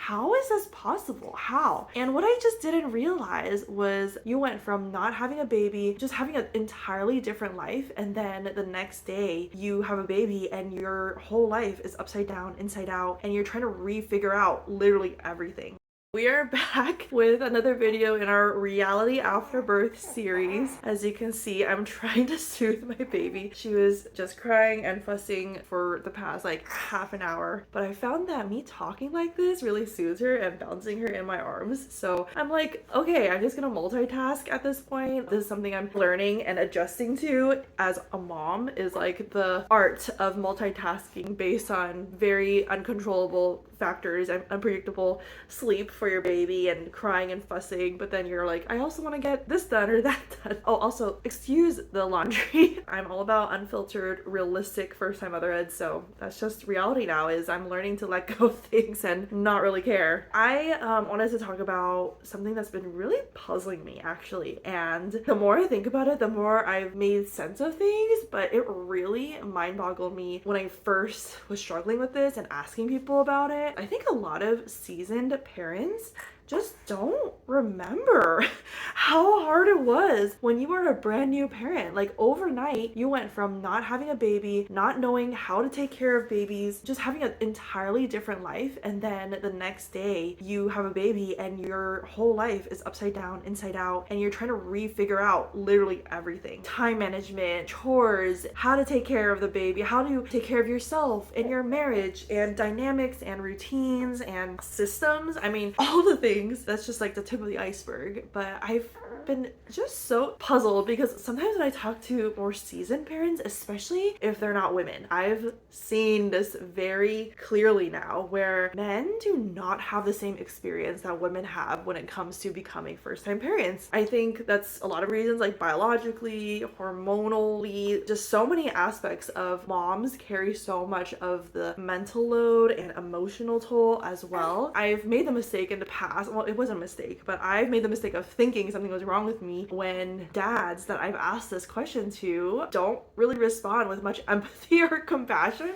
how is this possible? How? And what I just didn't realize was you went from not having a baby, just having an entirely different life, and then the next day you have a baby and your whole life is upside down, inside out, and you're trying to refigure out literally everything. We are back with another video in our reality after birth series. As you can see, I'm trying to soothe my baby. She was just crying and fussing for the past like half an hour, but I found that me talking like this really soothes her and bouncing her in my arms. So I'm like, okay, I'm just gonna multitask at this point. This is something I'm learning and adjusting to as a mom, is like the art of multitasking based on very uncontrollable factors and unpredictable sleep for your baby and crying and fussing, but then you're like, I also want to get this done or that done. Oh, also, excuse the laundry. I'm all about unfiltered, realistic first-time motherhood, so that's just reality now, is I'm learning to let go of things and not really care. I wanted to talk about something that's been really puzzling me, actually, and the more I think about it, the more I've made sense of things, but it really mind-boggled me when I first was struggling with this and asking people about it. I think a lot of seasoned parents just don't remember how hard it was when you were a brand new parent. Like overnight, you went from not having a baby, not knowing how to take care of babies, just having an entirely different life, and then the next day you have a baby and your whole life is upside down, inside out, and you're trying to refigure out literally everything. Time management, chores, how to take care of the baby, how to take care of yourself and your marriage, and dynamics and routines and systems. I mean, all the things. That's just like the tip of the iceberg. But I've been just so puzzled because sometimes when I talk to more seasoned parents, especially if they're not women, I've seen this very clearly now where men do not have the same experience that women have when it comes to becoming first-time parents. I think that's a lot of reasons, like biologically, hormonally, just so many aspects of moms carry so much of the mental load and emotional toll as well. I've made the mistake in the past, well, it wasn't a mistake, but I've made the mistake of thinking something was wrong with me when dads that I've asked this question to don't really respond with much empathy or compassion.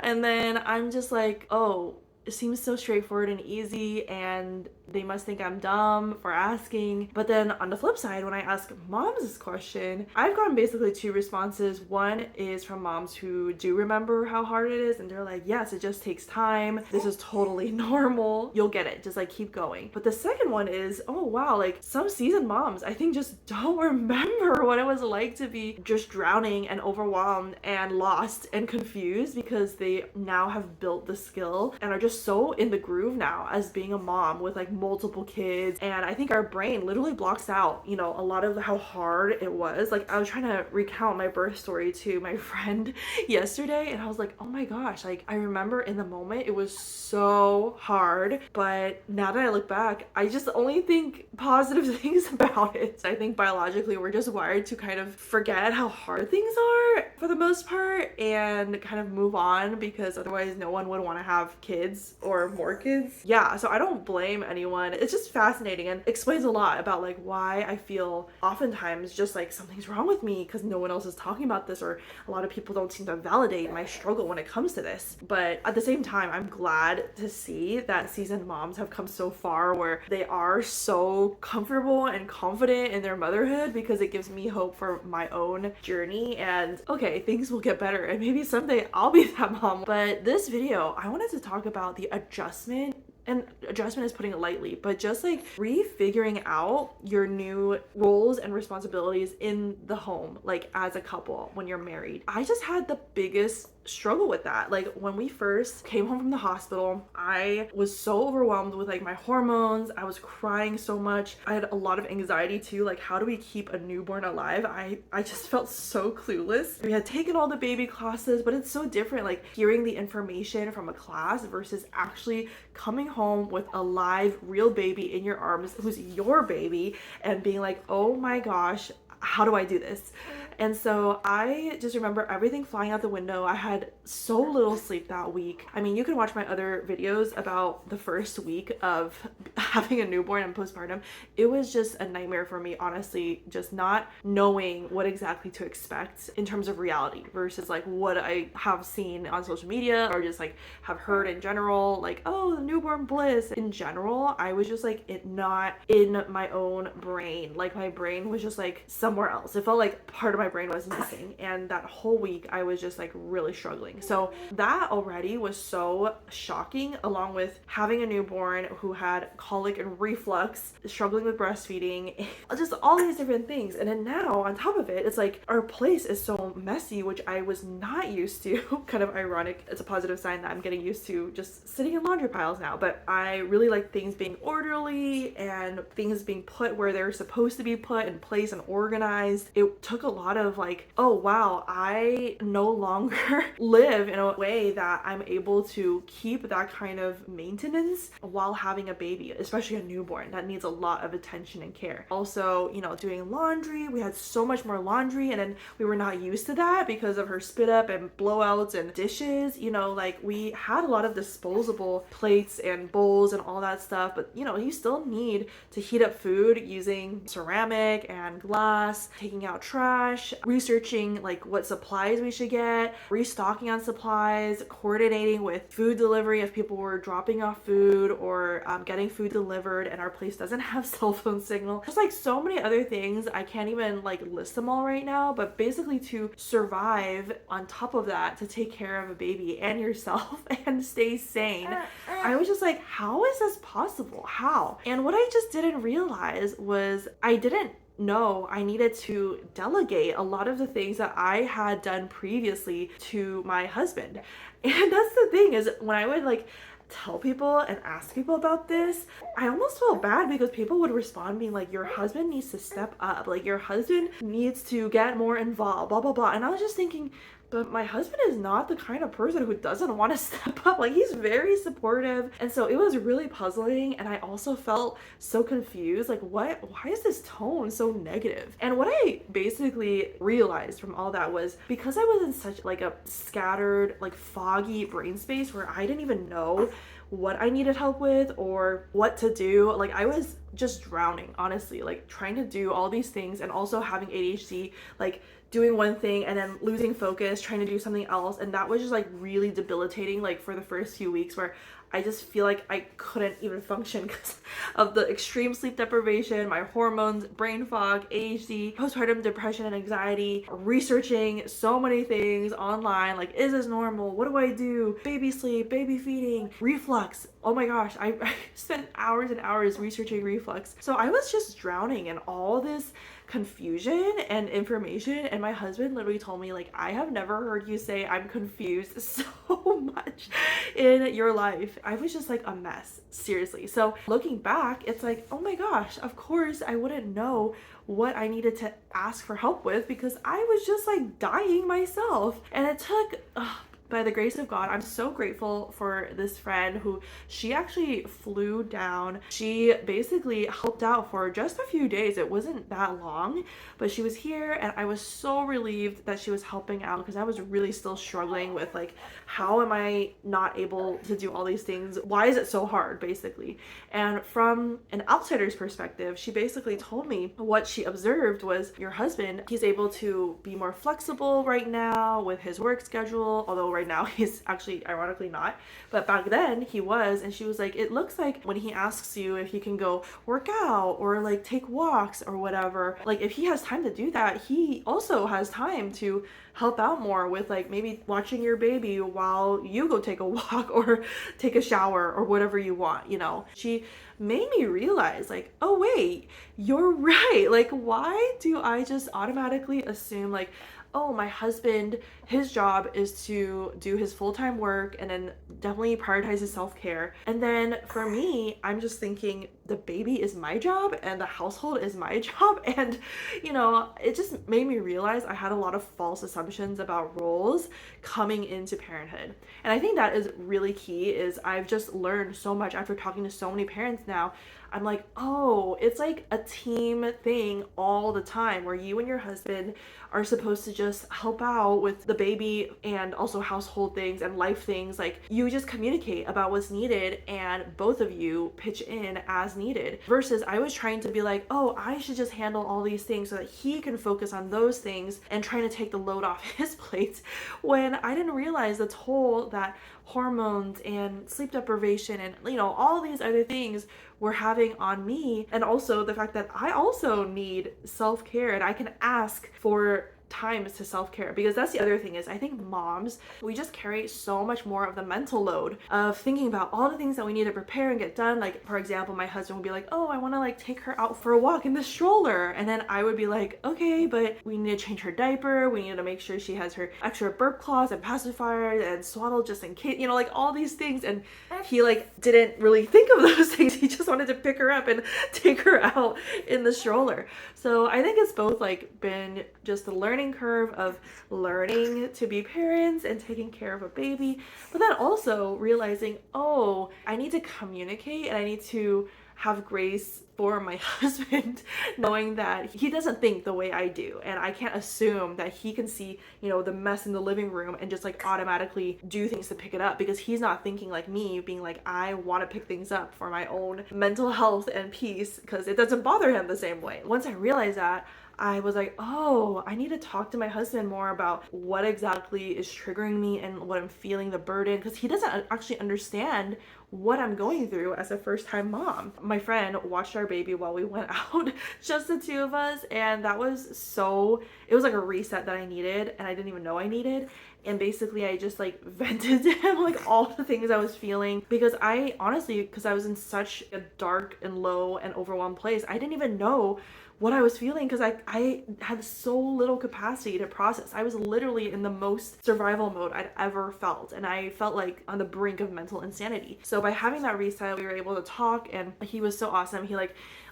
And then I'm just like, oh, it seems so straightforward and easy, and they must think I'm dumb for asking. But then on the flip side, when I ask moms this question, I've gotten basically two responses. One is from moms who do remember how hard it is, and they're like, yes, it just takes time. This is totally normal. You'll get it. Just like keep going. But the second one is, oh wow, like some seasoned moms, I think, just don't remember what it was like to be just drowning and overwhelmed and lost and confused because they now have built the skill and are just so in the groove now as being a mom with like multiple kids. And I think our brain literally blocks out, you know, a lot of how hard it was. Like I was trying to recount my birth story to my friend yesterday, and I was like, oh my gosh, like I remember in the moment it was so hard, but now that I look back, I just only think positive things about it. I think biologically we're just wired to kind of forget how hard things are for the most part and kind of move on, because otherwise no one would want to have kids or more kids. Yeah, so I don't blame anyone. It's just fascinating and explains a lot about like why I feel oftentimes just like something's wrong with me because no one else is talking about this, or a lot of people don't seem to validate my struggle when it comes to this. But at the same time, I'm glad to see that seasoned moms have come so far where they are so comfortable and confident in their motherhood, because it gives me hope for my own journey. And okay, things will get better and maybe someday I'll be that mom. But this video, I wanted to talk about the adjustment, and adjustment is putting it lightly, but just like refiguring out your new roles and responsibilities in the home, like as a couple when you're married. I just had the biggest struggle with that. Like when we first came home from the hospital, I was so overwhelmed with like my hormones. I was crying so much. I had a lot of anxiety too. Like, how do we keep a newborn alive? I just felt so clueless. We had taken all the baby classes, but it's so different, like hearing the information from a class versus actually coming home with a live, real baby in your arms who's your baby and being like, oh my gosh, how do I do this? And so I just remember everything flying out the window. I had so little sleep that week. I mean, you can watch my other videos about the first week of having a newborn and postpartum. It was just a nightmare for me, honestly, just not knowing what exactly to expect in terms of reality versus like what I have seen on social media or just like have heard in general, like, oh, the newborn bliss. In general, I was just like not in my own brain. Like my brain was just like somewhere else. It felt like part of my brain was missing. And that whole week I was just like really struggling. So that already was so shocking, along with having a newborn who had colic and reflux, struggling with breastfeeding, just all these different things. And then now on top of it, it's like our place is so messy, which I was not used to. Kind of ironic. It's a positive sign that I'm getting used to just sitting in laundry piles now. But I really like things being orderly and things being put where they're supposed to be put in place and organized. It took a lot of like, oh wow, I no longer live in a way that I'm able to keep that kind of maintenance while having a baby, especially a newborn that needs a lot of attention and care. Also, you know, doing laundry, we had so much more laundry, and then we were not used to that because of her spit up and blowouts and dishes. You know, like we had a lot of disposable plates and bowls and all that stuff, but you know, you still need to heat up food using ceramic and glass, taking out trash, researching like what supplies we should get, restocking on supplies, coordinating with food delivery if people were dropping off food or getting food delivered and our place doesn't have cell phone signal. There's like so many other things. I can't even like list them all right now, but basically to survive on top of that, to take care of a baby and yourself and stay sane, I was just like, how is this possible? How? And what I just didn't realize was I didn't know I needed to delegate a lot of the things that I had done previously to my husband. And that's the thing, is when I would like tell people and ask people about this, I almost felt bad because people would respond being like, your husband needs to step up, like your husband needs to get more involved, blah blah blah. And I was just thinking, but my husband is not the kind of person who doesn't want to step up. Like he's very supportive. And so it was really puzzling. And I also felt so confused. Like why is this tone so negative? And what I basically realized from all that was because I was in such like a scattered, like foggy brain space where I didn't even know what I needed help with or what to do. Like I was just drowning, honestly, like trying to do all these things and also having ADHD, like doing one thing and then losing focus, trying to do something else. And that was just like really debilitating, like for the first few weeks, where I just feel like I couldn't even function because of the extreme sleep deprivation, my hormones, brain fog, ADHD, postpartum depression and anxiety, researching so many things online, like is this normal? What do I do? Baby sleep, baby feeding, reflux. Oh my gosh, I spent hours and hours researching reflux. So I was just drowning in all this confusion and information, and my husband literally told me, like, I have never heard you say I'm confused so much in your life. I was just like a mess, seriously. So looking back, it's like, oh my gosh, of course I wouldn't know what I needed to ask for help with because I was just like dying myself. And it took by the grace of God, I'm so grateful for this friend who she actually flew down. She basically helped out for just a few days. It wasn't that long, but she was here and I was so relieved that she was helping out because I was really still struggling with like, how am I not able to do all these things? Why is it so hard, basically? And from an outsider's perspective, she basically told me what she observed was your husband, he's able to be more flexible right now with his work schedule, although right now he's actually ironically not, but back then he was. And she was like, it looks like when he asks you if you can go work out or like take walks or whatever, like if he has time to do that, he also has time to help out more with like maybe watching your baby while you go take a walk or take a shower or whatever you want, you know. She made me realize like, oh wait, you're right. Like why do I just automatically assume like, oh, my husband, his job is to do his full-time work and then definitely prioritize his self-care. And then for me, I'm just thinking, the baby is my job and the household is my job. And, it just made me realize I had a lot of false assumptions about roles coming into parenthood. And I think that is really key. Is I've just learned so much after talking to so many parents now. I'm like, oh, it's like a team thing all the time where you and your husband are supposed to just help out with the baby and also household things and life things. Like, you just communicate about what's needed and both of you pitch in as needed. Versus I was trying to be like, oh, I should just handle all these things so that he can focus on those things and trying to take the load off his plate, when I didn't realize the toll that hormones and sleep deprivation and all these other things were having on me. And also the fact that I also need self-care and I can ask for times to self-care, because that's the other thing. Is I think moms, we just carry so much more of the mental load of thinking about all the things that we need to prepare and get done. Like, for example, my husband would be like, oh, I want to like take her out for a walk in the stroller, and then I would be like, okay, but we need to change her diaper, we need to make sure she has her extra burp cloths and pacifier and swaddle just in case, like all these things. And he like didn't really think of those things. He just wanted to pick her up and take her out in the stroller. So I think it's both like been just the learning curve of learning to be parents and taking care of a baby, but then also realizing, oh, I need to communicate and I need to have grace for my husband, knowing that he doesn't think the way I do, and I can't assume that he can see, the mess in the living room and just like automatically do things to pick it up, because he's not thinking like me, being like, I want to pick things up for my own mental health and peace, because it doesn't bother him the same way. Once I realized that, I was like, oh, I need to talk to my husband more about what exactly is triggering me and what I'm feeling, the burden, because he doesn't actually understand what I'm going through as a first-time mom. My friend watched our baby while we went out, just the two of us, and that was it was like a reset that I needed and I didn't even know I needed. And basically I just like vented to him like all the things I was feeling, because I honestly, because I was in such a dark and low and overwhelmed place, I didn't even know what I was feeling, because I had so little capacity to process. I was literally in the most survival mode I'd ever felt, and I felt like on the brink of mental insanity. So by having that reset, we were able to talk, and he was so awesome. He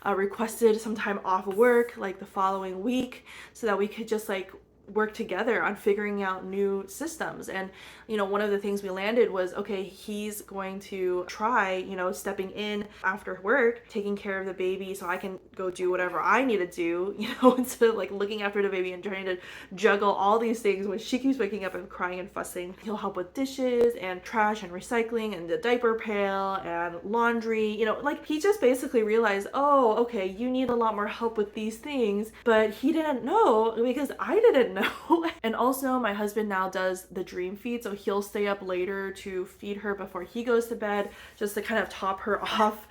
requested some time off work like the following week so that we could just like work together on figuring out new systems. And one of the things we landed was, okay, he's going to try stepping in after work, taking care of the baby so I can go do whatever I need to do, instead of like looking after the baby and trying to juggle all these things when she keeps waking up and crying and fussing. He'll help with dishes and trash and recycling and the diaper pail and laundry. He just basically realized, oh, okay, you need a lot more help with these things, but he didn't know because I didn't know. And also my husband now does the dream feed, so he'll stay up later to feed her before he goes to bed, just to kind of top her off,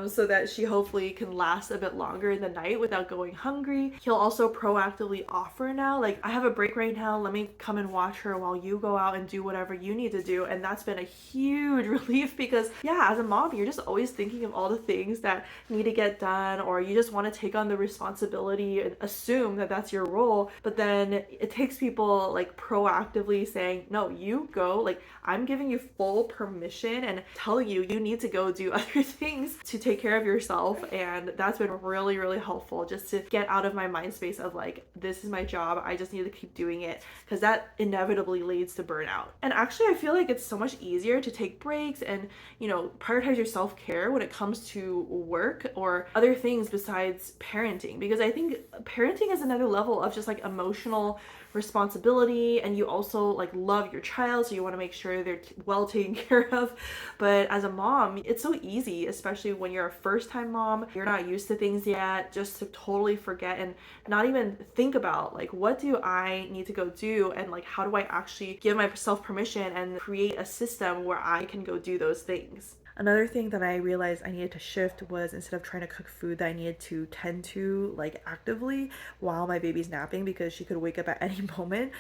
so that she hopefully can last a bit longer in the night without going hungry. He'll also proactively offer now, like, I have a break right now, let me come and watch her while you go out and do whatever you need to do. And that's been a huge relief, because as a mom, you're just always thinking of all the things that need to get done, or you just want to take on the responsibility and assume that that's your role. But then it takes people like proactively saying, no, you go, like, I'm giving you full permission and telling you need to go do other things to take care of yourself. And that's been really, really helpful, just to get out of my mind space of like, this is my job, I just need to keep doing it, because that inevitably leads to burnout. And actually I feel like it's so much easier to take breaks and prioritize your self-care when it comes to work or other things besides parenting, because I think parenting is another level of just like emotional responsibility, and you also like love your child, so you want to make sure they're well taken care of. But as a mom, it's so easy, especially when you're a first-time mom, you're not used to things yet, just to totally forget and not even think about like, what do I need to go do, and like, how do I actually give myself permission and create a system where I can go do those things. Another thing that I realized I needed to shift was, instead of trying to cook food that I needed to tend to like actively while my baby's napping, because she could wake up at any moment,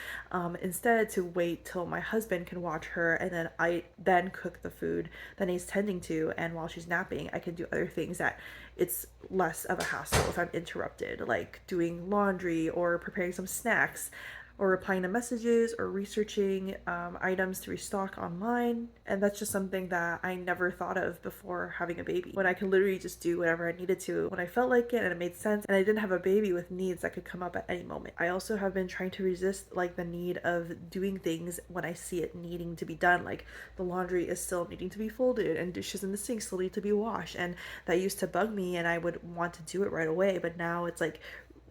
instead to wait till my husband can watch her, and then I then cook the food that he's tending to, and while she's napping I can do other things that it's less of a hassle if I'm interrupted, like doing laundry or preparing some snacks. or replying to messages or researching items to restock online. And that's just something that I never thought of before having a baby, when I could literally just do whatever I needed to when I felt like it and it made sense, and I didn't have a baby with needs that could come up at any moment. I also have been trying to resist like the need of doing things when I see it needing to be done, like the laundry is still needing to be folded and dishes in the sink still need to be washed, and that used to bug me and I would want to do it right away. But now it's like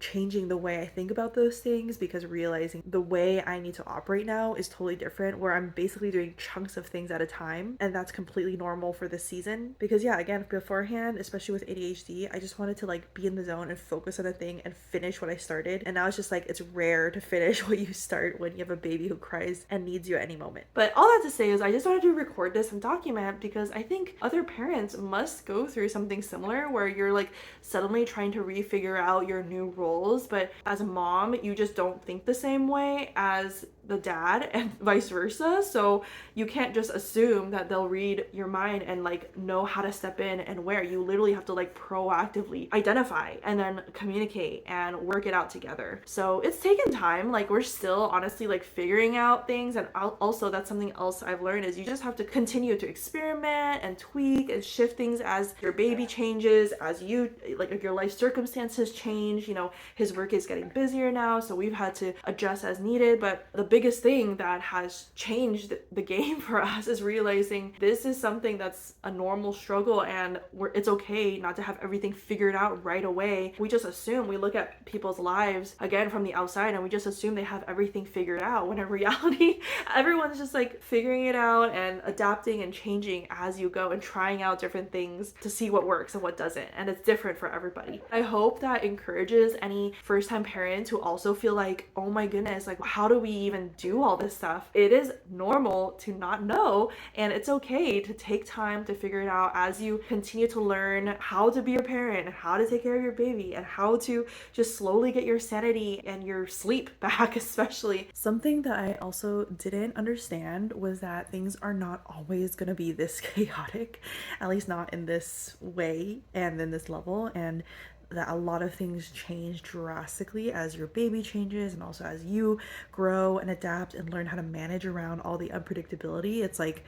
changing the way I think about those things, because realizing the way I need to operate now is totally different, where I'm basically doing chunks of things at a time, and that's completely normal for this season. Because yeah, again, beforehand, especially with ADHD, I just wanted to like be in the zone and focus on a thing and finish what I started, and now it's just like it's rare to finish what you start when you have a baby who cries and needs you at any moment. But all that to say is I just wanted to record this and document, because I think other parents must go through something similar, where you're like suddenly trying to refigure out your new role, but as a mom you just don't think the same way as the dad and vice versa. So you can't just assume that they'll read your mind and like know how to step in and where. You literally have to like proactively identify and then communicate and work it out together. So it's taken time. Like we're still honestly like figuring out things, and also that's something else I've learned is you just have to continue to experiment and tweak and shift things as your baby changes, as you like if your life circumstances change. You know, his work is getting busier now, so we've had to adjust as needed. But the biggest thing that has changed the game for us is realizing this is something that's a normal struggle, and it's okay not to have everything figured out right away. We just assume, we look at people's lives again from the outside and we just assume they have everything figured out, when in reality everyone's just like figuring it out and adapting and changing as you go and trying out different things to see what works and what doesn't, and it's different for everybody. I hope that encourages any first-time parents who also feel like, oh my goodness, like how do we even do all this stuff? It is normal to not know, and it's okay to take time to figure it out as you continue to learn how to be a parent and how to take care of your baby and how to just slowly get your sanity and your sleep back. Especially something that I also didn't understand was that things are not always going to be this chaotic, at least not in this way and in this level, and that a lot of things change drastically as your baby changes and also as you grow and adapt and learn how to manage around all the unpredictability. It's like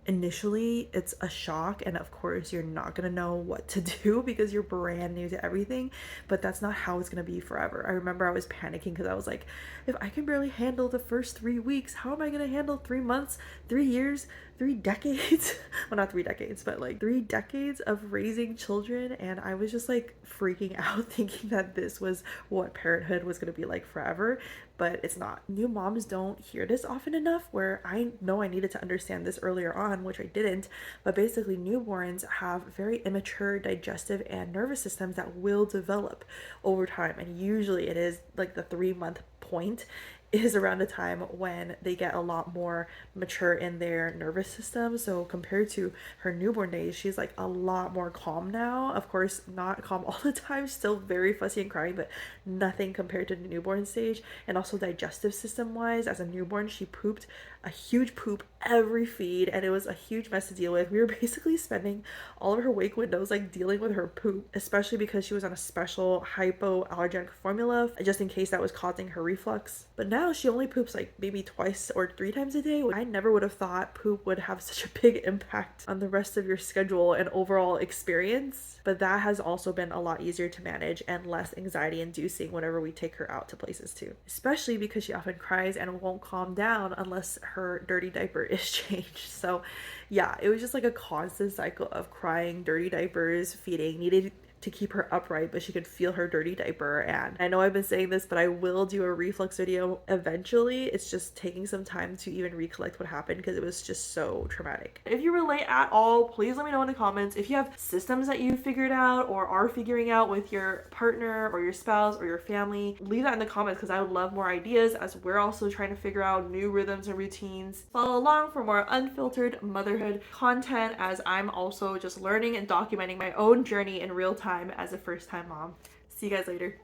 initially it's a shock, and of course you're not going to know what to do because you're brand new to everything, but that's not how it's going to be forever. I remember I was panicking because I was like, if I can barely handle the first 3 weeks, how am I going to handle 3 months, 3 years, 3 decades? Well, not 3 decades, but like 3 decades of raising children. And I was just like freaking out thinking that this was what parenthood was going to be like forever, but it's not. New moms don't hear this often enough, where I know I needed to understand this earlier on, which I didn't. But basically newborns have very immature digestive and nervous systems that will develop over time, and usually it is like the 3-month point is around the time when they get a lot more mature in their nervous system. So compared to her newborn days, she's like a lot more calm now. Of course, not calm all the time, still very fussy and crying, but nothing compared to the newborn stage. And also digestive system wise, as a newborn, she pooped a huge poop every feed, and it was a huge mess to deal with. We were basically spending all of her wake windows like dealing with her poop, especially because she was on a special hypoallergenic formula just in case that was causing her reflux. But now she only poops like maybe 2 or 3 times a day. I never would have thought poop would have such a big impact on the rest of your schedule and overall experience, but that has also been a lot easier to manage and less anxiety inducing whenever we take her out to places too, especially because she often cries and won't calm down unless her dirty diaper is changed. So yeah, it was just like a constant cycle of crying, dirty diapers, feeding, needed to keep her upright, but she could feel her dirty diaper. And I know I've been saying this, but I will do a reflux video eventually. It's just taking some time to even recollect what happened because it was just so traumatic. If you relate at all, please let me know in the comments. If you have systems that you figured out or are figuring out with your partner or your spouse or your family, leave that in the comments because I would love more ideas as we're also trying to figure out new rhythms and routines. Follow along for more unfiltered motherhood content as I'm also just learning and documenting my own journey in real time as a first-time mom. See you guys later.